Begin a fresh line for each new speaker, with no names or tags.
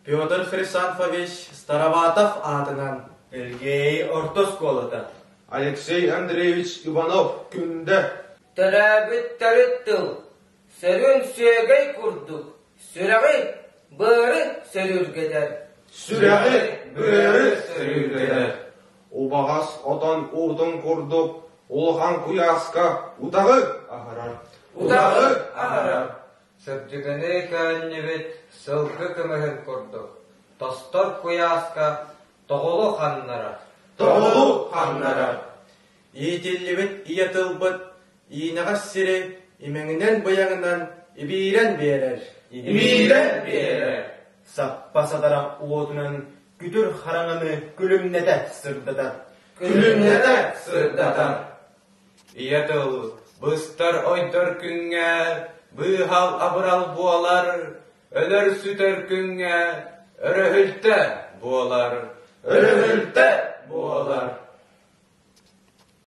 Петр Хрисанфович Староватов атынан.
Сергей Ортосколота.
Алексей Андреевич Иванов күнді.
Тәрәбіт тәріттіл. Сөрін сөйгей күрдік. Сүрәғи бөрі сөрүргедер.
Сүрәғи бөрі сөрүргедер. Обағас отан ұдың күрдік. Олған құясқа ұтағы ағарар.
Ұтағы ағарар.
Сөптігіні кәннебет сылғы кімігін күрдік. Тостор құясқа тоғылы қаннара.
Тоғылы қаннара.
Иетеллебет иетылбыт, иінағас сірі, имеңінен бұяғынан ибирен берер.
Ибирен берер.
Саппа садарақ уотынан күтір қараңыны күлімнеті сырдатар.
Күлімнеті сырдатар.
Иетыл, бұстар ойдыр күнге, бұйхал абырал буалар, өлір сүтер күнге, өрі үлті буалар.
Өрі үлті